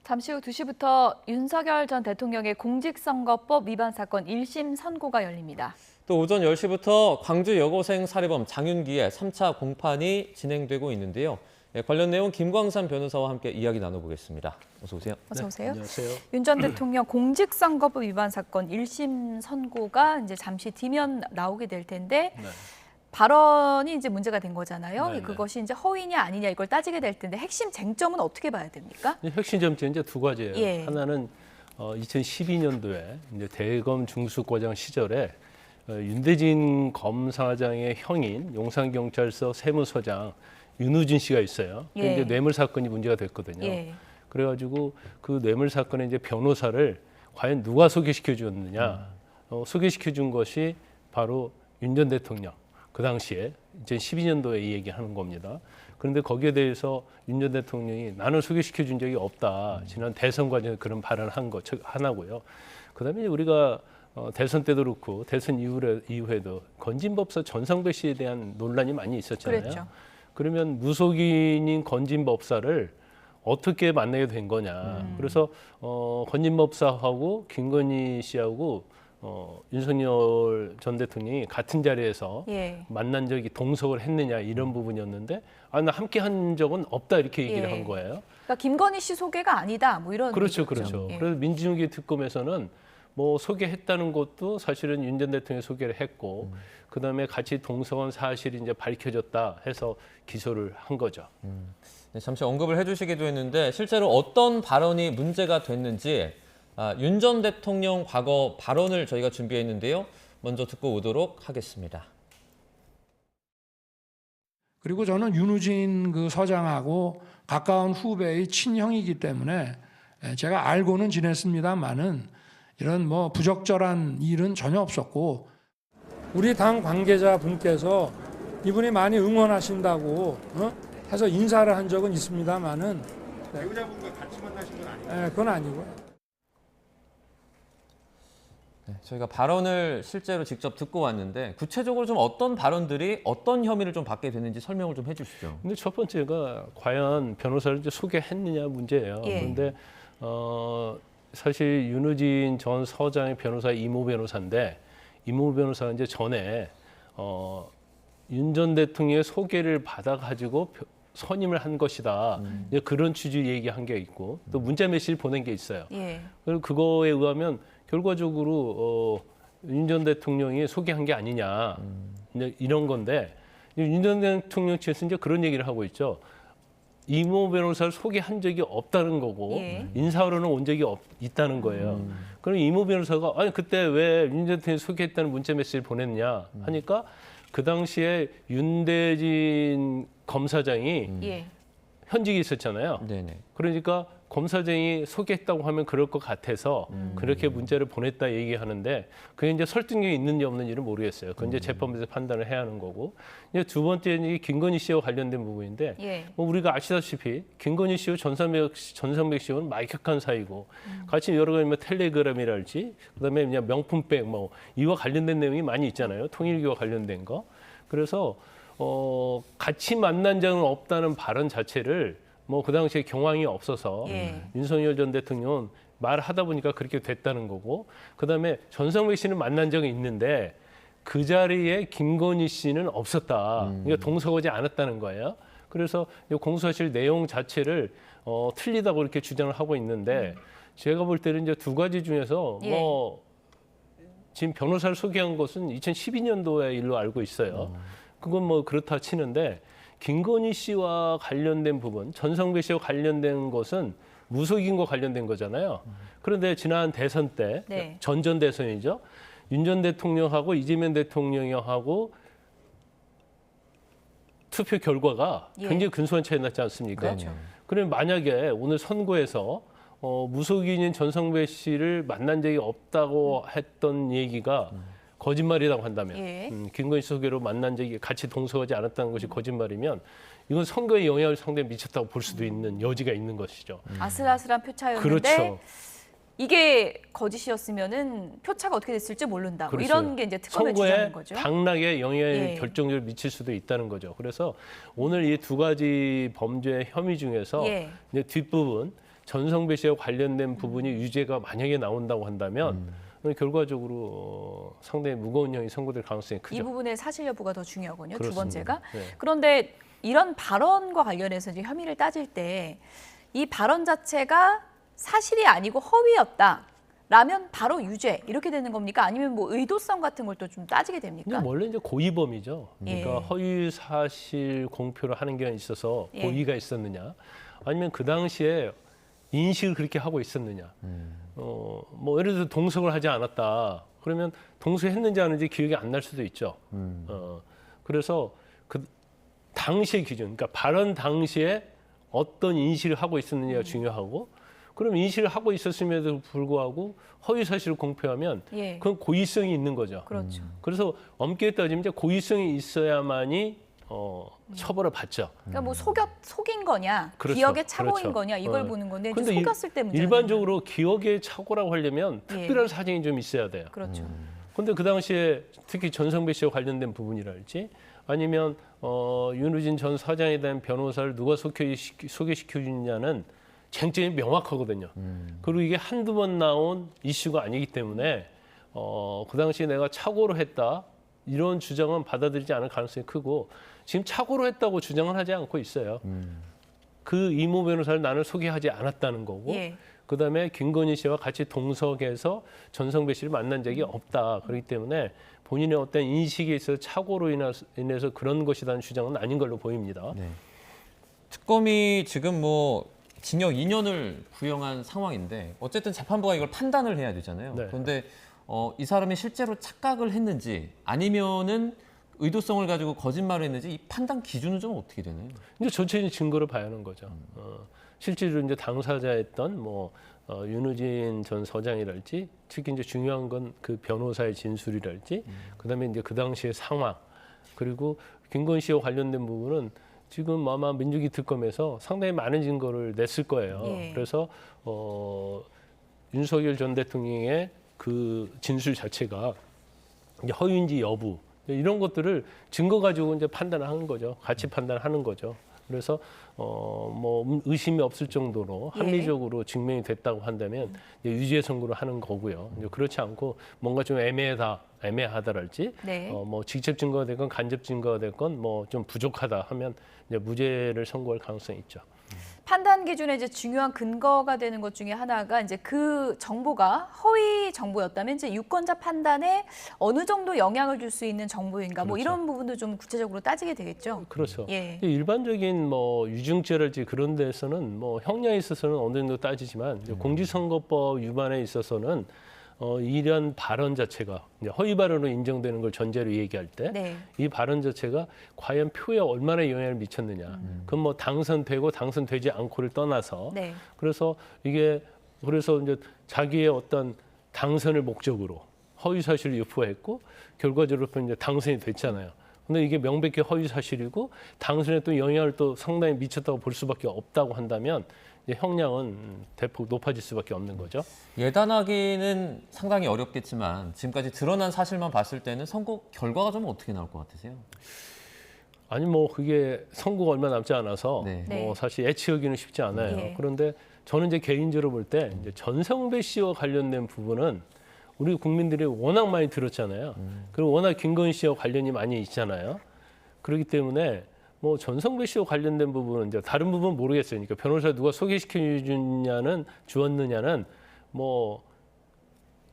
잠시 후 2시부터 윤석열 전 대통령의 공직선거법 위반 사건 1심 선고가 열립니다. 또 오전 10시부터 광주 여고생 살해범 장윤기의 3차 공판이 진행되고 있는데요. 관련 내용 김광산 변호사와 함께 이야기 나눠보겠습니다. 어서 오세요. 어서 오세요. 네, 안녕하세요. 윤 전 대통령 공직선거법 위반 사건 1심 선고가 이제 잠시 뒤면 나오게 될 텐데 네. 발언이 이제 문제가 된 거잖아요. 네, 네. 그것이 이제 허위냐 아니냐 이걸 따지게 될 텐데 핵심 쟁점은 어떻게 봐야 됩니까? 핵심 점은 이제 두 가지예요. 예. 하나는 2012년도에 이제 대검 중수과장 시절에 윤대진 검사장의 형인 용산경찰서 세무서장 윤우진 씨가 있어요. 그 예. 이제 뇌물 사건이 문제가 됐거든요. 예. 그래가지고 그 뇌물 사건에 이제 변호사를 과연 누가 소개시켜 줬느냐? 소개시켜 준 것이 바로 윤 전 대통령. 그 당시에 2012년도에 이 얘기하는 겁니다. 그런데 거기에 대해서 윤 전 대통령이 나는 소개시켜 준 적이 없다. 지난 대선 과정에 그런 발언을 한 거 하나고요. 그다음에 우리가 대선 때도 그렇고 대선 이후에도 건진법사 전성배 씨에 대한 논란이 많이 있었잖아요. 그랬죠. 그러면 무속인인 건진법사를 어떻게 만나게 된 거냐. 그래서 건진법사하고 김건희 씨하고 윤석열 전 대통령이 같은 자리에서 예. 만난 적이 동석을 했느냐 이런 부분이었는데 나 함께 한 적은 없다 이렇게 얘기를 예. 한 거예요. 그러니까 김건희 씨 소개가 아니다. 뭐 이런 그렇죠, 얘기죠. 그렇죠. 예. 그래서 민주주의 특검에서는 뭐 소개했다는 것도 사실은 윤 전 대통령이 소개를 했고 그다음에 같이 동석한 사실이 이제 밝혀졌다 해서 기소를 한 거죠. 네, 잠시 언급을 해주시기도 했는데 실제로 어떤 발언이 문제가 됐는지 윤 전 대통령 과거 발언을 저희가 준비했는데요. 먼저 듣고 오도록 하겠습니다. 그리고 저는 윤우진 그 서장하고 가까운 후배의 친형이기 때문에 제가 알고는 지냈습니다만은 이런 뭐 부적절한 일은 전혀 없었고 우리 당 관계자분께서 이분이 많이 응원하신다고 해서 인사를 한 적은 있습니다만은 배우자분과 같이 만나신 건 아니에요? 그건 아니고요. 네, 저희가 발언을 실제로 직접 듣고 왔는데 구체적으로 좀 어떤 발언들이 어떤 혐의를 좀 받게 됐는지 설명을 좀 해주시죠. 근데 첫 번째가 과연 변호사를 이제 소개했느냐 문제예요. 예. 그런데 사실 윤우진 전 서장의 변호사 이모 변호사인데 이모 변호사가 이제 전에 윤 전 대통령의 소개를 받아가지고 선임을 한 것이다. 이제 그런 취지 얘기한 게 있고 또 문자 메시지를 보낸 게 있어요. 예. 그리고 그거에 의하면 결과적으로 윤 전 대통령이 소개한 게 아니냐 이제 이런 건데 윤 전 대통령 측에서 이제 그런 얘기를 하고 있죠. 이모 변호사를 소개한 적이 없다는 거고 예. 인사로는 온 적이 있다는 거예요. 그럼 이모 변호사가 아니 그때 왜 윤 전 대통령이 소개했다는 문자 메시지를 보냈냐 하니까 그 당시에 윤대진 검사장이 예. 현직이 있었잖아요. 네네. 그러니까 검사장이 소개했다고 하면 그럴 것 같아서 그렇게 문자를 보냈다 얘기하는데 그게 이제 설득력이 있는지 없는지는 모르겠어요. 그건 이제 재판부에서 판단을 해야 하는 거고. 이제 두 번째는 이 김건희 씨와 관련된 부분인데 예. 뭐 우리가 아시다시피 김건희 씨와 전성백 씨와는 막역한 사이고 같이 여러 가지 뭐 텔레그램이랄지 그다음에 그냥 명품백 뭐 이와 관련된 내용이 많이 있잖아요. 통일교와 관련된 거. 그래서 같이 만난 적은 없다는 발언 자체를 뭐 그 당시에 경황이 없어서 예. 윤석열 전 대통령은 말하다 보니까 그렇게 됐다는 거고 그다음에 전성백 씨는 만난 적이 있는데 그 자리에 김건희 씨는 없었다. 그러니까 동석하지 않았다는 거예요. 그래서 이 공소사실 내용 자체를 틀리다고 이렇게 주장을 하고 있는데 제가 볼 때는 이제 두 가지 중에서 예. 뭐 지금 변호사를 소개한 것은 2012년도의 일로 알고 있어요. 그건 뭐 그렇다 치는데 김건희 씨와 관련된 부분, 전성배 씨와 관련된 것은 무속인과 관련된 거잖아요. 그런데 지난 대선 때, 네. 전전 대선이죠. 윤 전 대통령하고 이재명 대통령하고 투표 결과가 예. 굉장히 근소한 차이 났지 않습니까? 그렇죠. 그러면 만약에 오늘 선거에서 무속인인 전성배 씨를 만난 적이 없다고 했던 얘기가 거짓말이라고 한다면 예. 김건희 씨 소개로 만난 적이 같이 동석하지 않았다는 것이 거짓말이면 이건 선거에 영향을 상당히 미쳤다고 볼 수도 있는 여지가 있는 것이죠. 아슬아슬한 표차였는데 그렇죠. 이게 거짓이었으면은 표차가 어떻게 됐을지 모른다. 뭐 그렇죠. 이런 게 이제 특검의 선거에 주장인 거죠. 당락에 영향을 예. 결정적으로 미칠 수도 있다는 거죠. 그래서 오늘 이 두 가지 범죄 혐의 중에서 예. 이제 뒷부분 전성배 씨와 관련된 부분이 유죄가 만약에 나온다고 한다면 결과적으로 상당히 무거운 형이 선고될 가능성이 이 크죠. 부분의 사실 여부가 더 중요하군요. 두 그렇습니다. 번째가. 네. 그런데 이런 발언과 관련해서 이제 혐의를 따질 때 이 발언 자체가 사실이 아니고 허위였다라면 바로 유죄 이렇게 되는 겁니까? 아니면 뭐 의도성 같은 걸 또 좀 따지게 됩니까? 근데 원래 이제 고의범이죠. 그러니까 예. 허위 사실 공표를 하는 게 있어서 예. 고의가 있었느냐, 아니면 그 당시에 인식을 그렇게 하고 있었느냐. 뭐 예를 들어 동석을 하지 않았다. 그러면 동석했는지 안 했는지 기억이 안 날 수도 있죠. 그래서 그 당시의 기준, 그러니까 발언 당시에 어떤 인식을 하고 있었느냐가 중요하고, 그럼 인식을 하고 있었음에도 불구하고 허위 사실을 공표하면 예. 그건 고의성이 있는 거죠. 그렇죠. 그래서 엄격히 따지면 이제 고의성이 있어야만이 처벌을 받죠. 그러니까 뭐 속인 거냐, 그렇죠. 기억의 착오인 그렇죠. 거냐 이걸 보는 건데 이제 근데 속였을 때 문제가 일반적으로 기억의 착오라고 하려면 예. 특별한 사정이 좀 있어야 돼요. 되는 거죠. 그렇죠. 근데 그 당시에 특히 전성배 씨와 관련된 부분이랄지 아니면 윤우진 전 사장에 대한 변호사를 누가 소개시켜 주느냐는 쟁점이 명확하거든요. 그리고 이게 한두 번 나온 이슈가 아니기 때문에 그 당시에 내가 착오로 했다 이런 주장은 받아들이지 않을 가능성이 크고, 지금 착오로 했다고 주장은 하지 않고 있어요. 그 이모 변호사를 나는 소개하지 않았다는 거고, 예. 그다음에 김건희 씨와 같이 동석해서 전성배 씨를 만난 적이 없다. 그렇기 때문에 본인의 어떤 인식에 있어서 착오로 인해서 그런 것이라는 주장은 아닌 걸로 보입니다. 네. 특검이 지금 뭐 징역 2년을 구형한 상황인데 어쨌든 재판부가 이걸 판단을 해야 되잖아요. 네. 그런데 이 사람이 실제로 착각을 했는지 아니면은 의도성을 가지고 거짓말을 했는지 이 판단 기준은 좀 어떻게 되나요? 이제 전체적인 증거를 봐야 하는 거죠. 실제로 이제 당사자였던 뭐 윤우진 전 서장이랄지, 특히 이제 중요한 건 그 변호사의 진술이랄지, 그다음에 이제 그 당시의 상황, 그리고 김건희 씨와 관련된 부분은 지금 아마 민주기 특검에서 상당히 많은 증거를 냈을 거예요. 예. 그래서 윤석열 전 대통령의 그 진술 자체가 이제 허위인지 여부 이런 것들을 증거 가지고 이제 판단하는 거죠. 같이 판단하는 거죠. 그래서 뭐 의심이 없을 정도로 예. 합리적으로 증명이 됐다고 한다면 이제 유죄 선고를 하는 거고요. 이제 그렇지 않고 뭔가 좀 애매하다랄지, 네. 뭐 직접 증거가 됐건 간접 증거가 됐건 뭐 좀 부족하다 하면 이제 무죄를 선고할 가능성이 있죠. 판단 기준에 이제 중요한 근거가 되는 것 중에 하나가 이제 그 정보가 허위 정보였다면 이제 유권자 판단에 어느 정도 영향을 줄 수 있는 정보인가, 뭐 그렇죠. 이런 부분도 좀 구체적으로 따지게 되겠죠. 그렇죠. 예. 일반적인 뭐 유증죄랄지 그런 데서는 뭐 형량에 있어서는 어느 정도 따지지만 이제 공직선거법 위반에 있어서는 이런 발언 자체가 이제 허위 발언으로 인정되는 걸 전제로 얘기할 때 이 네. 발언 자체가 과연 표에 얼마나 영향을 미쳤느냐. 그건 뭐 당선되고 당선되지 않고를 떠나서 네. 그래서 이제 자기의 어떤 당선을 목적으로 허위 사실을 유포했고 결과적으로 이제 당선이 됐잖아요. 근데 이게 명백히 허위 사실이고 당선에 또 영향을 또 상당히 미쳤다고 볼 수밖에 없다고 한다면 이제 형량은 대폭 높아질 수밖에 없는 거죠. 예단하기는 상당히 어렵겠지만 지금까지 드러난 사실만 봤을 때는 선고 결과가 좀 어떻게 나올 것 같으세요? 아니 뭐 그게 선고가 얼마 남지 않아서 네. 네. 뭐 사실 예측하기는 쉽지 않아요. 예. 그런데 저는 이제 개인적으로 볼 때 이제 전성배 씨와 관련된 부분은 우리 국민들이 워낙 많이 들었잖아요. 그리고 워낙 김건희 씨와 관련이 많이 있잖아요. 그렇기 때문에 뭐 전성배 씨와 관련된 부분은 이제 다른 부분은 모르겠어요. 그러니까 변호사 누가 소개시켜 주었느냐는 뭐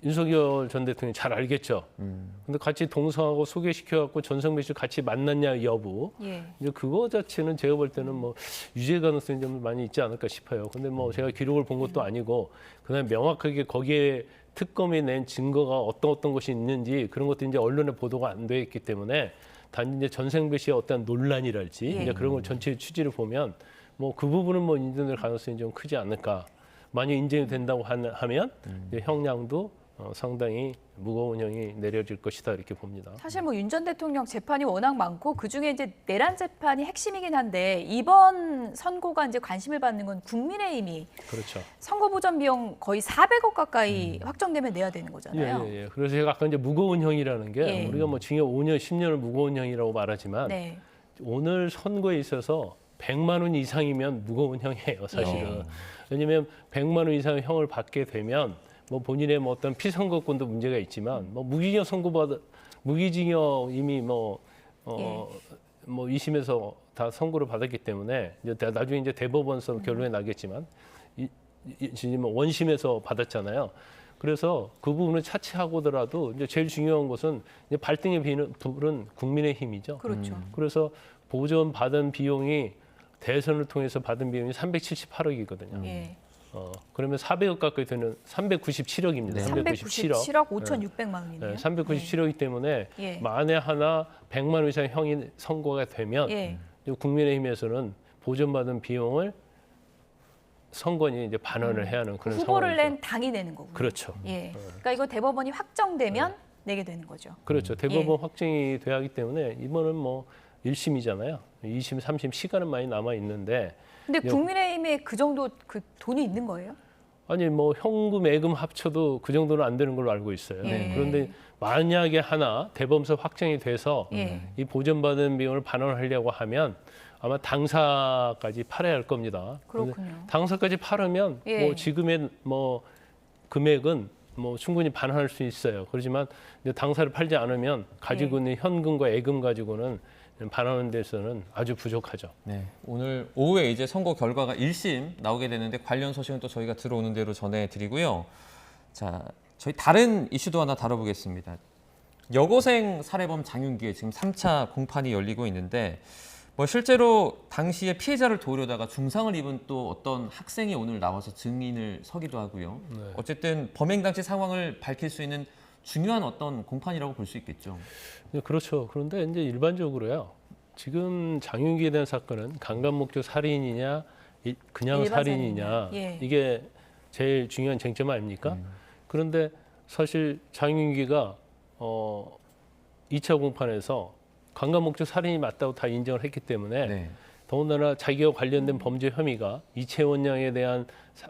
윤석열 전 대통령이 잘 알겠죠. 근데 같이 동성하고 소개시켜갖고 전성배 씨 같이 만났냐 여부. 예. 이제 그거 자체는 제가 볼 때는 뭐 유죄 가능성이 좀 많이 있지 않을까 싶어요. 근데 뭐 제가 기록을 본 것도 아니고 그다음에 명확하게 거기에 특검이 낸 증거가 어떤 것이 있는지 그런 것도 이제 언론에 보도가 안 돼 있기 때문에 단지 이제 전성배 씨의 어떤 논란이랄지 예. 이제 그런 걸 전체 취지를 보면 뭐 그 부분은 뭐 인정될 가능성이 좀 크지 않을까. 만약 인정이 된다고 하면 이제 형량도 상당히 무거운 형이 내려질 것이다 이렇게 봅니다. 사실 뭐 윤 전 대통령 재판이 워낙 많고 그 중에 이제 내란 재판이 핵심이긴 한데 이번 선고가 이제 관심을 받는 건 국민의힘이 그렇죠. 선거 보전 비용 거의 400억 가까이 확정되면 내야 되는 거잖아요. 예. 그래서 제가 아까 이제 무거운 형이라는 게 예. 우리가 뭐 징역 5년, 10년을 무거운 형이라고 말하지만 네. 오늘 선거에 있어서 100만 원 이상이면 무거운 형이에요, 사실은. 왜냐하면 100만 원 이상 형을 받게 되면 뭐 본인의 뭐 어떤 피선거권도 문제가 있지만 뭐 무기징역 이미 뭐 2심에서 다 선고를 받았기 때문에 이제 나중에 이제 대법원서 결론이 나겠지만 지금 원심에서 받았잖아요. 그래서 그 부분을 차치하고더라도 이제 제일 중요한 것은 이제 발등에 불은 국민의 힘이죠. 그렇죠. 그래서 보전 받은 비용이 대선을 통해서 받은 비용이 378억이거든요. 예. 그러면 400억 가까이 되는 397억입니다. 네. 397억 5,600만 원이네요. 397억이기 때문에 예. 만에 하나 100만 원 이상 형이 선고가 되면 예. 국민의힘에서는 보전받은 비용을 선관위 이제 반환을 해야 하는 그런 후보를 상황이죠. 낸 당이 내는 거고요. 그렇죠. 예. 그러니까 이거 대법원이 확정되면 내게 되는 거죠. 그렇죠. 대법원 예. 확정이 돼야 하기 때문에 이번은 뭐 1심이잖아요. 2심, 3심 시간은 많이 남아 있는데 근데 국민의힘에 그 정도 그 돈이 있는 거예요? 아니 뭐 현금, 예금 합쳐도 그 정도는 안 되는 걸로 알고 있어요. 예. 그런데 만약에 하나 대법원서 확정이 돼서 예. 이 보전받은 비용을 반환하려고 하면 아마 당사까지 팔아야 할 겁니다. 그렇군요. 근데 당사까지 팔으면 예. 뭐 지금의 뭐 금액은 뭐 충분히 반환할 수 있어요. 그렇지만 이제 당사를 팔지 않으면 가지고 있는 현금과 예금 가지고는 반환하는 데서는 아주 부족하죠. 네, 오늘 오후에 이제 선고 결과가 1심 나오게 되는데 관련 소식은 또 저희가 들어오는 대로 전해드리고요. 자, 저희 다른 이슈도 하나 다뤄보겠습니다. 여고생 살해범 장윤기의 지금 3차 공판이 열리고 있는데 뭐 실제로 당시에 피해자를 도우려다가 중상을 입은 또 어떤 학생이 오늘 나와서 증인을 서기도 하고요. 네. 어쨌든 범행 당시 상황을 밝힐 수 있는 중요한 어떤 공판이라고 볼 수 있겠죠. 네, 그렇죠. 그런데 이제 일반적으로요. 지금 장윤기에 대한 사건은 강간 목적 살인이냐, 그냥 일반 살인이냐, 살인이냐. 예. 이게 제일 중요한 쟁점 아닙니까? 그런데 사실 장윤기가 2차 공판에서 강간 목적 살인이 맞다고 다 인정을 했기 때문에 네. 더군다나 자기와 관련된 범죄 혐의가 이채원 양에 대한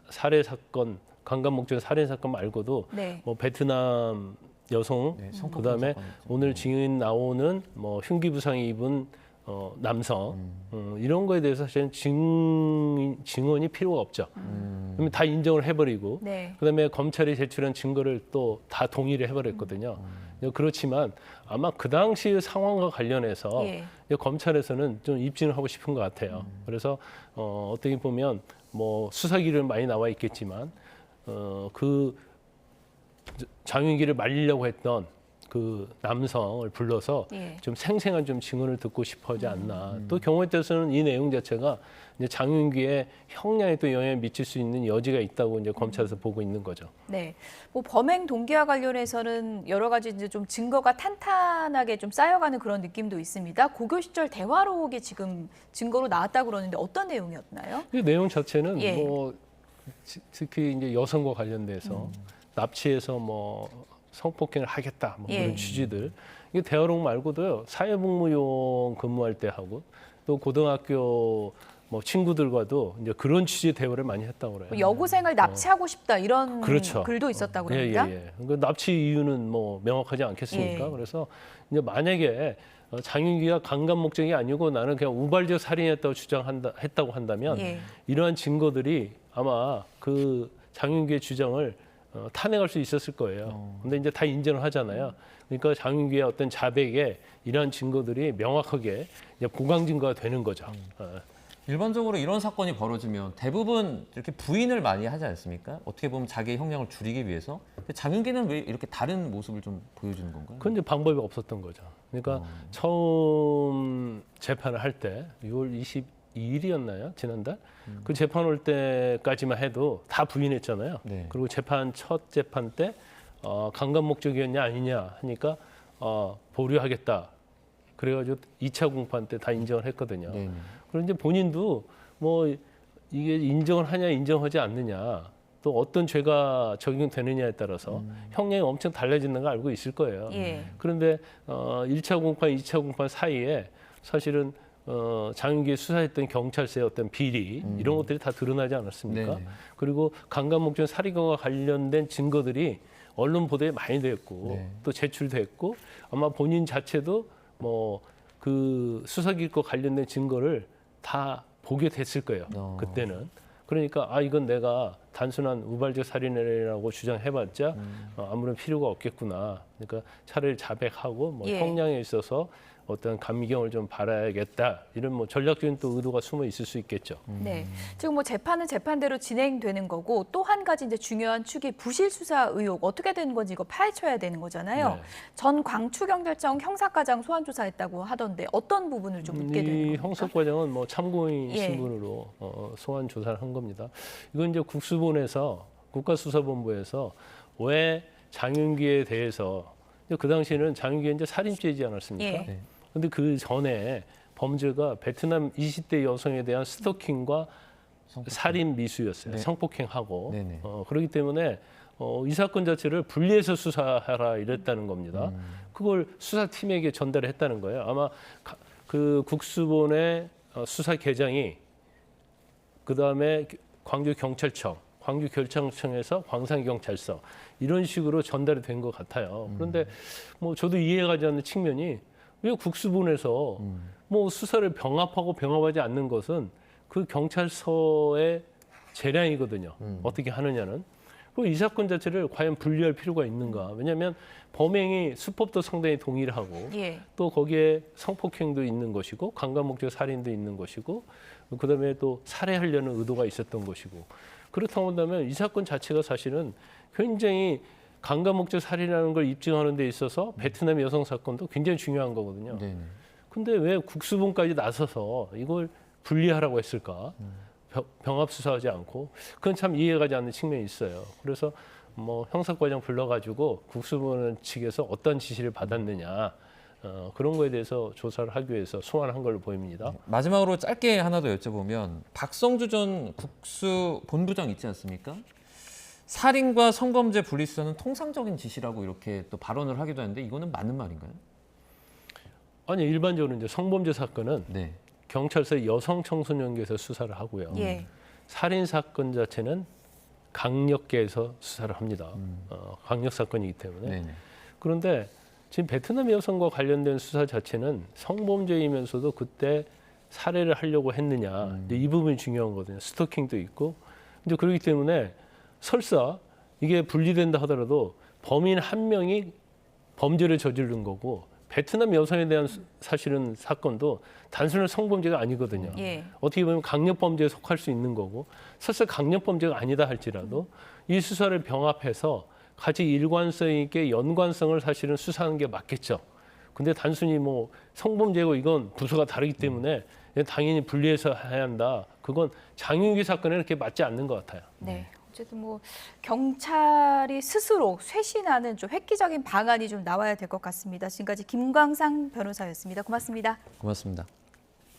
살해 사건, 강간 목적 살인 사건 말고도 네. 뭐 베트남 여성, 네, 성폭행 그다음에 사건이죠. 오늘 증인 나오는 뭐 흉기 부상이 입은 남성 이런 거에 대해서 사실은 증언이 필요가 없죠. 그러면 다 인정을 해버리고 네. 그다음에 검찰이 제출한 증거를 또 다 동의를 해버렸거든요. 그렇지만 아마 그 당시의 상황과 관련해서 예. 이제 검찰에서는 좀 입증을 하고 싶은 것 같아요. 그래서 어떻게 보면 뭐 수사기를 많이 나와 있겠지만 그 장윤기를 말리려고 했던 그 남성을 불러서 예. 좀 생생한 좀 증언을 듣고 싶어하지 않나. 또 경우에 따라서는 이 내용 자체가 이제 장윤기의 형량에 또 영향을 미칠 수 있는 여지가 있다고 이제 검찰에서 보고 있는 거죠. 네. 뭐 범행 동기와 관련해서는 여러 가지 이제 좀 증거가 탄탄하게 좀 쌓여가는 그런 느낌도 있습니다. 고교 시절 대화록이 지금 증거로 나왔다고 그러는데 어떤 내용이었나요? 이 내용 자체는 예. 뭐 특히 이제 여성과 관련돼서 납치해서 뭐 성폭행을 하겠다 뭐 예. 그런 취지들. 이게 대화록 말고도요 사회복무용 근무할 때 하고 또 고등학교 뭐 친구들과도 이제 그런 취지의 대화를 많이 했다고 그래요. 뭐 여고생을 납치하고 싶다 이런 그렇죠. 글도 있었다고 예, 그럽니다. 예. 그러니까 납치 이유는 뭐 명확하지 않겠습니까? 예. 그래서 이제 만약에 장윤기가 강간 목적이 아니고 나는 그냥 우발적 살인했다고 했다고 한다면 예. 이러한 증거들이 아마 그 장윤기의 주장을 탄핵할 수 있었을 거예요. 근데 이제 다 인정을 하잖아요. 그러니까 장윤기의 어떤 자백에 이러한 증거들이 명확하게 이제 보강 증거가 되는 거죠. 일반적으로 이런 사건이 벌어지면 대부분 이렇게 부인을 많이 하지 않습니까? 어떻게 보면 자기의 형량을 줄이기 위해서. 근데 장윤기는 왜 이렇게 다른 모습을 좀 보여주는 건가요? 그건 이제 방법이 없었던 거죠. 그러니까 처음 재판을 할 때 6월 22일이었나요? 지난달? 그 재판 올 때까지만 해도 다 부인했잖아요. 네. 그리고 첫 재판 때 강간 목적이었냐 아니냐 하니까 보류하겠다. 그래가지고 2차 공판 때 다 인정을 했거든요. 네. 그런데 본인도 뭐 이게 인정을 하냐 인정하지 않느냐 또 어떤 죄가 적용되느냐에 따라서 형량이 엄청 달라지는 거 알고 있을 거예요. 예. 그런데 1차 공판, 2차 공판 사이에 사실은 장윤기에 수사했던 경찰서의 어떤 비리 이런 것들이 다 드러나지 않았습니까? 네네. 그리고 강간 목적 살인과 관련된 증거들이 언론 보도에 많이 됐고 네. 또 제출됐고 아마 본인 자체도 뭐 그 수사기일과 관련된 증거를 다 보게 됐을 거예요. 그때는. 그러니까 이건 내가 단순한 우발적 살인이라고 주장해봤자 아무런 필요가 없겠구나. 그러니까 차라리 자백하고 뭐 예. 형량에 있어서 어떤 감경을 좀 바라야겠다. 이런 뭐 전략적인 또 의도가 숨어 있을 수 있겠죠. 네, 지금 뭐 재판은 재판대로 진행되는 거고 또 한 가지 이제 중요한 축이 부실 수사 의혹 어떻게 되는 건지 이거 파헤쳐야 되는 거잖아요. 네. 전 광추경찰청 형사과장 소환 조사했다고 하던데 어떤 부분을 좀 묻게 되는 이 겁니까? 형사과장은 뭐 참고인 예. 신분으로 소환 조사를 한 겁니다. 이건 이제 국수본에서 국가수사본부에서 왜 장윤기에 대해서 그 당시에는 장윤기가 이제 살인죄이지 않았습니까? 예. 네. 근데 그 전에 범죄가 베트남 20대 여성에 대한 스토킹과 살인 미수였어요. 네. 성폭행하고. 네네. 그렇기 때문에 이 사건 자체를 분리해서 수사하라 이랬다는 겁니다. 그걸 수사팀에게 전달했다는 거예요. 아마 그 국수본의 수사계장이 그다음에 광주경찰청, 광주경찰청에서 광산경찰서 이런 식으로 전달이 된 것 같아요. 그런데 뭐 저도 이해가 가지 않는 측면이 왜 국수본에서 뭐 수사를 병합하지 않는 것은 그 경찰서의 재량이거든요. 어떻게 하느냐는. 그리고 이 사건 자체를 과연 분리할 필요가 있는가. 왜냐하면 범행이 수법도 상당히 동일하고 예. 또 거기에 성폭행도 있는 것이고 강간목적 살인도 있는 것이고 그다음에 또 살해하려는 의도가 있었던 것이고 그렇다고 한다면 이 사건 자체가 사실은 굉장히 강간목적 살인이라는 걸 입증하는 데 있어서 베트남 여성 사건도 굉장히 중요한 거거든요. 네네. 근데 왜 국수본까지 나서서 이걸 분리하라고 했을까? 병합 수사하지 않고 그건 참 이해가 가지 않는 측면이 있어요. 그래서 뭐 형사과장 불러가지고 국수본 측에서 어떤 지시를 받았느냐 그런 거에 대해서 조사를 하기 위해서 소환한 걸로 보입니다. 마지막으로 짧게 하나 더 여쭤보면 박성주 전 국수본부장 있지 않습니까? 살인과 성범죄 분리수사는 통상적인 지시라고 이렇게 또 발언을 하기도 하는데 이거는 맞는 말인가요? 아니 일반적으로 이제 성범죄 사건은 네. 경찰서 여성 청소년계에서 수사를 하고요. 예. 살인 사건 자체는 강력계에서 수사를 합니다. 강력 사건이기 때문에. 네네. 그런데 지금 베트남 여성과 관련된 수사 자체는 성범죄이면서도 그때 살해를 하려고 했느냐 이제 이 부분이 중요한 거거든요. 스토킹도 있고 이제 그렇기 때문에 설사 이게 분리된다 하더라도 범인 한 명이 범죄를 저지른 거고 베트남 여성에 대한 사실은 사건도 단순한 성범죄가 아니거든요. 예. 어떻게 보면 강력범죄에 속할 수 있는 거고 설사 강력범죄가 아니다 할지라도 이 수사를 병합해서 같이 일관성 있게 연관성을 사실은 수사하는 게 맞겠죠. 근데 단순히 뭐 성범죄고 이건 부서가 다르기 때문에 당연히 분리해서 해야 한다. 그건 장윤기 사건에 이렇게 맞지 않는 것 같아요. 네. 어쨌든 뭐 경찰이 스스로 쇄신하는 좀 획기적인 방안이 좀 나와야 될 것 같습니다. 지금까지 김광상 변호사였습니다. 고맙습니다. 고맙습니다.